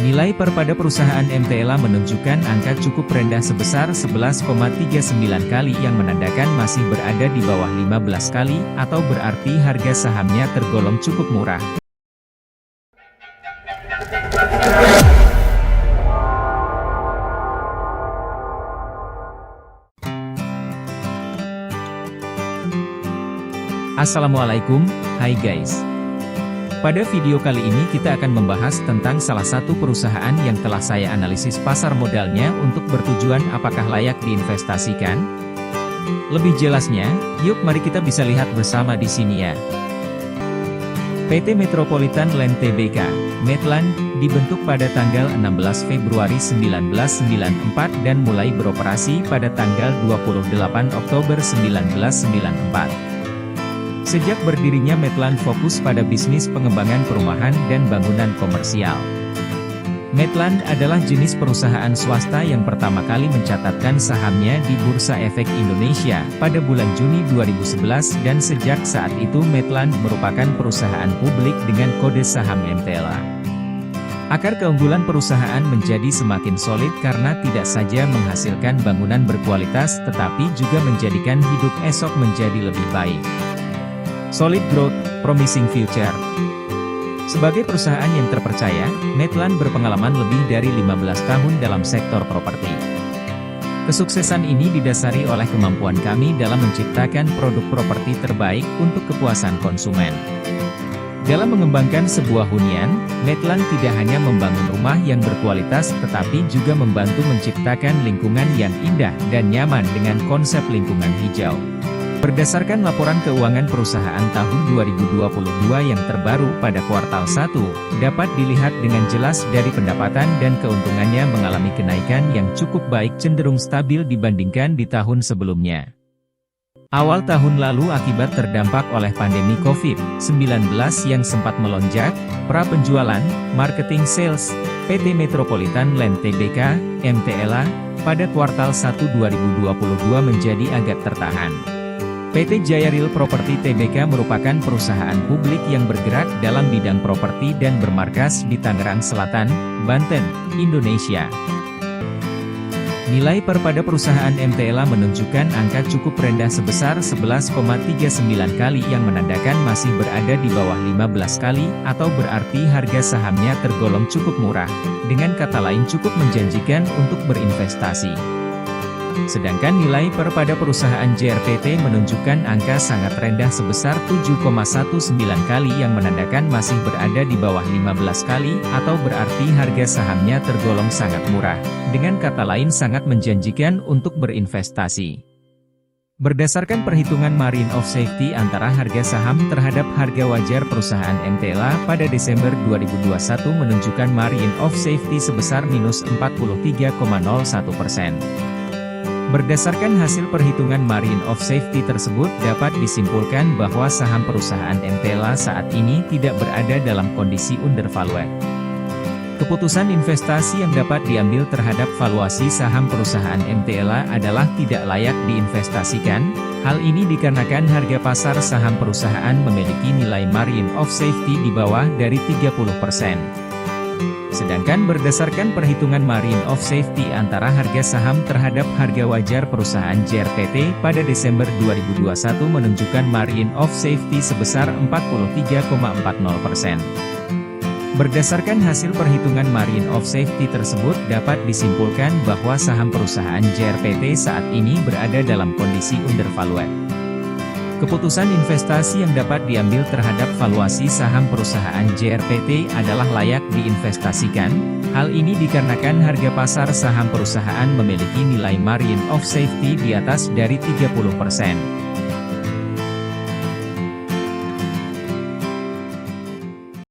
Nilai per pada perusahaan MTLA menunjukkan angka cukup rendah sebesar 11,39 kali yang menandakan masih berada di bawah 15 kali, atau berarti harga sahamnya tergolong cukup murah. Assalamualaikum, hai guys. Pada video kali ini kita akan membahas tentang salah satu perusahaan yang telah saya analisis pasar modalnya untuk bertujuan apakah layak diinvestasikan. Lebih jelasnya, yuk mari kita bisa lihat bersama di sini ya. PT Metropolitan Land Tbk, Medland, dibentuk pada tanggal 16 Februari 1994 dan mulai beroperasi pada tanggal 28 Oktober 1994. Sejak berdirinya Medland fokus pada bisnis pengembangan perumahan dan bangunan komersial. Medland adalah jenis perusahaan swasta yang pertama kali mencatatkan sahamnya di Bursa Efek Indonesia pada bulan Juni 2011 dan sejak saat itu Medland merupakan perusahaan publik dengan kode saham MTLA. Akar keunggulan perusahaan menjadi semakin solid karena tidak saja menghasilkan bangunan berkualitas tetapi juga menjadikan hidup esok menjadi lebih baik. Solid growth, promising future. Sebagai perusahaan yang terpercaya, Medland berpengalaman lebih dari 15 tahun dalam sektor properti. Kesuksesan ini didasari oleh kemampuan kami dalam menciptakan produk properti terbaik untuk kepuasan konsumen. Dalam mengembangkan sebuah hunian, Medland tidak hanya membangun rumah yang berkualitas tetapi juga membantu menciptakan lingkungan yang indah dan nyaman dengan konsep lingkungan hijau. Berdasarkan laporan keuangan perusahaan tahun 2022 yang terbaru pada kuartal 1, dapat dilihat dengan jelas dari pendapatan dan keuntungannya mengalami kenaikan yang cukup baik cenderung stabil dibandingkan di tahun sebelumnya. Awal tahun lalu akibat terdampak oleh pandemi COVID-19 yang sempat melonjak, pra-penjualan, marketing sales, PT Metropolitan Land Tbk, MTLA, pada kuartal 1 2022 menjadi agak tertahan. PT Jaya Real Property Tbk merupakan perusahaan publik yang bergerak dalam bidang properti dan bermarkas di Tangerang Selatan, Banten, Indonesia. Nilai per pada perusahaan MTLA menunjukkan angka cukup rendah sebesar 11,39 kali yang menandakan masih berada di bawah 15 kali, atau berarti harga sahamnya tergolong cukup murah, dengan kata lain cukup menjanjikan untuk berinvestasi. Sedangkan nilai per pada perusahaan JRPT menunjukkan angka sangat rendah sebesar 7,19 kali yang menandakan masih berada di bawah 15 kali, atau berarti harga sahamnya tergolong sangat murah, dengan kata lain sangat menjanjikan untuk berinvestasi. Berdasarkan perhitungan Margin of Safety antara harga saham terhadap harga wajar perusahaan MTLA pada Desember 2021 menunjukkan Margin of Safety sebesar minus 43,01%. Berdasarkan hasil perhitungan Margin of Safety tersebut dapat disimpulkan bahwa saham perusahaan MTLA saat ini tidak berada dalam kondisi undervalued. Keputusan investasi yang dapat diambil terhadap valuasi saham perusahaan MTLA adalah tidak layak diinvestasikan. Hal ini dikarenakan harga pasar saham perusahaan memiliki nilai Margin of Safety di bawah dari 30%. Sedangkan berdasarkan perhitungan Margin of Safety antara harga saham terhadap harga wajar perusahaan JRPT pada Desember 2021 menunjukkan Margin of Safety sebesar 43,40%. Berdasarkan hasil perhitungan Margin of Safety tersebut dapat disimpulkan bahwa saham perusahaan JRPT saat ini berada dalam kondisi undervalued. Keputusan investasi yang dapat diambil terhadap valuasi saham perusahaan JRPT adalah layak diinvestasikan. Hal ini dikarenakan harga pasar saham perusahaan memiliki nilai Margin of Safety di atas dari 30%.